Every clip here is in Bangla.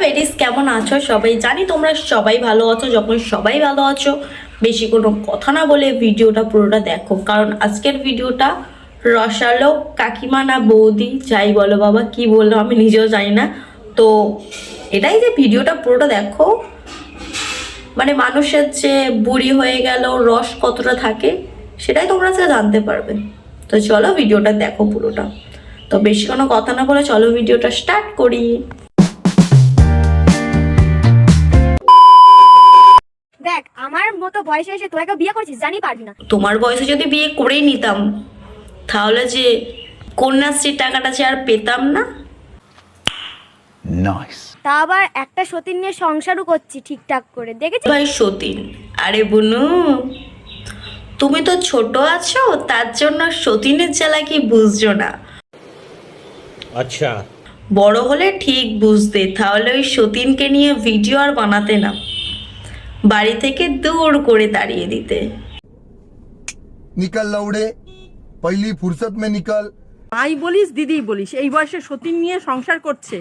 লেডিস কেমন আছো? সবাই জানি তোমরা সবাই ভালো আছো। যখন সবাই ভালো আছো, বেশি কোনো কথা না বলে ভিডিওটা পুরোটা দেখো, কারণ আজকের ভিডিওটা রসালো কাকিমা না বৌদি যাই বলো, বাবা কি বললো আমি নিজেও জানি না। তো এটাই যে ভিডিওটা পুরোটা দেখো, মানে মানুষের যে বুড়ি হয়ে গেল রস কতটা থাকে সেটাই তোমরা আজকে জানতে পারবে। তো চলো ভিডিওটা দেখো পুরোটা। তো বেশি কোনো কথা না বলে চলো ভিডিওটা স্টার্ট করি। দেখ, আমার মতো বয়সে এসে তুই একটা বিয়ে করছিস, জানি পারবি না। তোমার বয়সে যদি বিয়ে করেই নিতাম তাহলে যে কন্যাশ্রীর টাকাটা যে আর পেতাম না। তা আবার একটা সতীন নিয়ে সংসারও করছি ঠিকঠাক করে, দেখেছিস? ভাই সতীন, আরে বুনু তুমি তো ছোট আছো, তার জন্য সতীনের জ্বালা কি বুঝছো না। আচ্ছা, বড় হলে ঠিক বুঝতে, তাহলে ওই সতীনকে নিয়ে ভিডিও আর বানাতে না, বাড়ি থেকে দূর করে তাড়িয়ে দিতে। निकल लौड़े पहली फुर्सत में निकल। মাই বলিস দিদি বলিস, এই বয়সে সতীন নিয়ে সংসার করছে।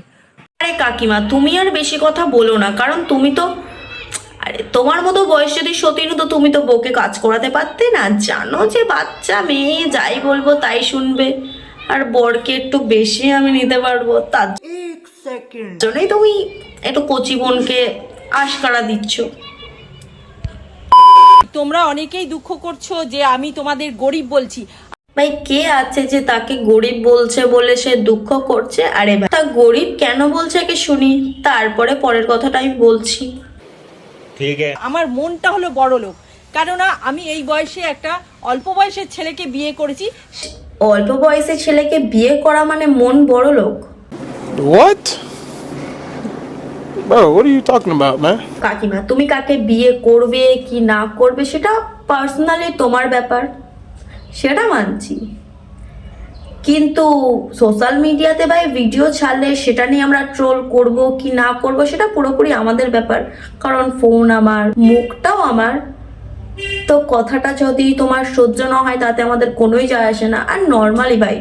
আরে কাকিমা তুমি আর বেশি কথা বলো না, কারণ তুমি তো, আরে তোমার মতো বয়স যদি সতীন হতো তুমি তো বউকে কাজ করাতে পারতে না। জানো যে বাচ্চা মেয়ে যাই বলবো তাই শুনবে, আর বরকে একটু বেশি আমি নিতে পারবো, তার জন্যই তুমি একটু কচি বোনকে আশকারা দিচ্ছ। তোমরা অনেকেই দুঃখ করছো যে আমি তোমাদের গরিব বলছি। ভাই কে আছে যে তাকে গরিব বলছে বলে সে দুঃখ করছে? আরে ভাই তা গরিব কেন বলছে কে শুনি, তারপরে পরের কথাটা আমি বলছি। ঠিক আছে। আমার মনটা হলো বড় লোক, কেননা আমি এই বয়সে একটা অল্প বয়সের ছেলেকে বিয়ে করেছি। অল্প বয়সে ছেলেকে বিয়ে করা মানে মন বড় লোক? What? Bro, what are you talking about, man? কাকিমা তুমি কাকে বিয়ে করবে কি না করবে সেটা পার্সোনালি তোমার ব্যাপার, সেটা মানছি, কিন্তু সোশ্যাল মিডিয়াতে ভাই ভিডিও ছাড়লে সেটা নিয়ে আমরা ট্রোল করব কি না করব সেটা পুরোপুরি আমাদের ব্যাপার, কারণ ফোন আমার, মুখটাও আমার। তো কথাটা যদি তোমার সহ্য না হয় তাতে আমাদের কোনোই যায় আসে না। আর নর্মালি ভাই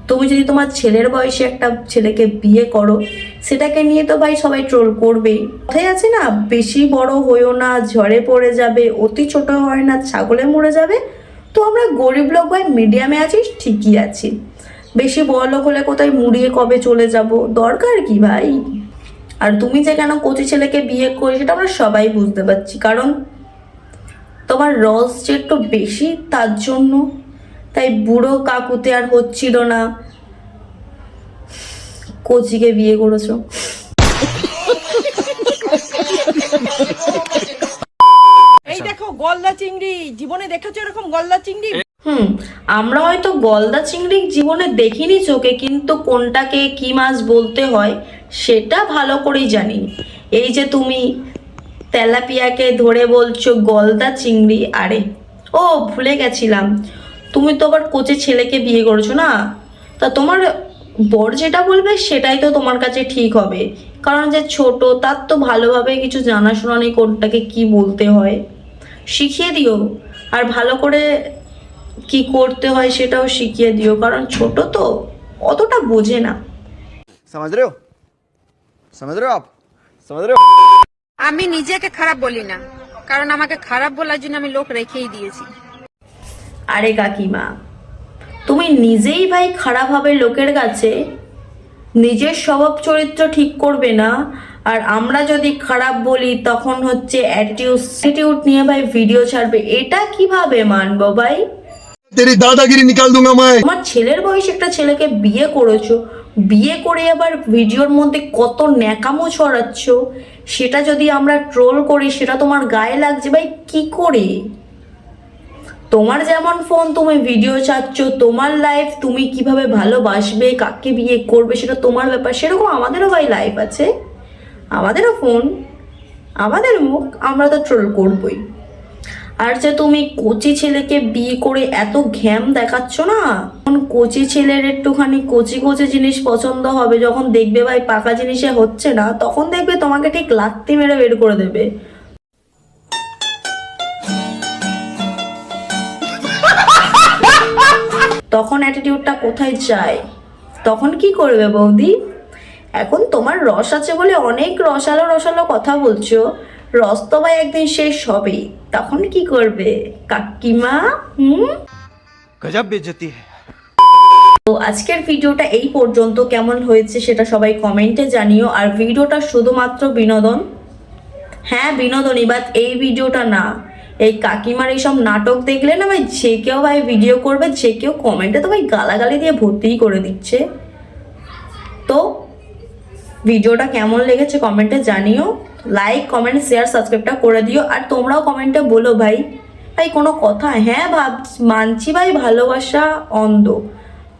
তুমি যদি তোমার ছেলের বয়সে একটা ছেলেকে বিয়ে করো, সেটাকে নিয়ে তো ভাই সবাই ট্রোল করবেই। কথাই আছে না, বেশি বড় হইও না ঝড়ে পড়ে যাবে, অতি ছোট হয় না ছাগলে মরে যাবে। তো আমরা গরিব লোক ভাই মিডিয়ামে আছি, ঠিকই আছি। বেশি বড় লোক হলে কোথায় মুড়িয়ে কবে চলে যাব, দরকার কি ভাই? আর তুমি যে কেন কচি ছেলেকে বিয়ে করি সেটা আমরা সবাই বুঝতে পারছি, কারণ তোমার রস যে একটু বেশি তার জন্য, তাই বুড়ো কাকুতে আর হচ্ছিল না, কচিকে বিয়ে করেছো। এই দেখো গলদা চিংড়ি, জীবনে দেখেছো এরকম গলদা চিংড়ি? আমরা হয়তো গলদা চিংড়ি জীবনে দেখিনি চোখে, কিন্তু কোনটাকে কি মাছ বলতে হয় সেটা ভালো করেই জানি। এই যে তুমি তেলাপিয়াকে ধরে বলছো গলদা চিংড়ি, আরে ও ভুলে গেছিলাম, তুমি তো আবার কোচে ছেলেকে বিয়ে করেছো না, তা তোমার বর যেটা বলবে সেটাই তো তোমার কাছে ঠিক হবে, কারণ যে ছোট তার তো ভালোভাবে কিছু জানাশোনা নেই কোনটাকে কি বলতে হয়, শিখিয়ে দিও। আর ভালো করে কি করতে হয় সেটাও শিখিয়ে দিও, কারণ ছোট তো অতটা বোঝে না। समझ रहे हो? समझ रहे हो आप? समझ रहे हो? আমি নিজেকে খারাপ বলি না, কারণ আমাকে খারাপ বলার জন্য আমি লোক রেখেই দিয়েছি। আরে কাকিমা তুমি নিজেই ভাই খারাপ হবে লোকের কাছে, নিজের স্বভাব চরিত্র ঠিক করবে না, আর আমরা যদি খারাপ বলি তখন হচ্ছে অ্যাটিটিউড নিয়ে ভাই ভিডিও ছাড়বে, এটা কিভাবে মানবো ভাই? तेरी दादागिरी निकाल दूंगा मैं। তোমার ছেলের বয়সে একটা ছেলেকে বিয়ে করেছো, বিয়ে করে আবার ভিডিওর মধ্যে কত ন্যাকামো ছড়াচ্ছ, সেটা যদি আমরা ট্রোল করি সেটা তোমার গায়ে লাগছে ভাই কি করে? তোমার যেমন ফোন তুমি ভিডিও ছাড়ছ, তোমার লাইফ, তুমি কিভাবে ভালোবাসবে কাকে বিয়ে করবে সেটা তোমার ব্যাপার, সেরকম আমাদেরও ভাই লাইফ আছে, আমাদেরও ফোন, আমাদের মুখ, আমরা তো ট্রোল করবই। আর যে তুমি কচি ছেলেকে বিয়ে করে এত ঘ্যাম দেখাচ্ছ না, তখন কচি ছেলের একটুখানি কচি কচি জিনিস পছন্দ হবে, যখন দেখবে ভাই পাকা জিনিসে হচ্ছে না তখন দেখবে তোমাকে ঠিক লাত্তি মেরে বের করে দেবে। তখন অ্যাটিটিউডটা কোথায় যায়? তখন কি করবে বৌদি? এখন তোমার রস আছে বলে অনেক রসালো রসালো কথা বলছো, রস তো ভাই একদিন শেষ হবে, তখন কি করবে কাকিমা? गजब बेइज्जती है। তো আজকের ভিডিওটা এই পর্যন্ত, কেমন হয়েছে সেটা সবাই কমেন্টে জানিও। আর ভিডিওটা শুধুমাত্র বিনোদন, হ্যাঁ বিনোদনই, বাট এই ভিডিওটা না। এই কাকিমার এইসব নাটক দেখলে না ভাই যে কেউ ভাই ভিডিও করবে, যে কেউ কমেন্টে তো ভাই গালাগালি দিয়ে ভর্তিই করে দিচ্ছে। তো ভিডিওটা কেমন লেগেছে কমেন্টে জানিও, লাইক কমেন্ট শেয়ার সাবস্ক্রাইবটা করে দিও। আর তোমরাও কমেন্টে বলো ভাই ভাই কোনো কথা, হ্যাঁ মানছি ভাই ভালোবাসা অন্ধ,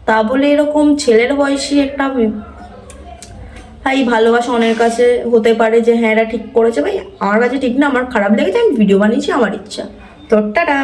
তা বলে এরকম ছেলের বয়সী একটা ভাই ভালোবাসা অনেকের কাছে হতে পারে যে হ্যাঁ এটা ঠিক করেছে, ভাই আমার কাছে ঠিক না, আমার খারাপ লেগেছে, আমি ভিডিও বানিয়েছি, আমার ইচ্ছা। তো টাটা।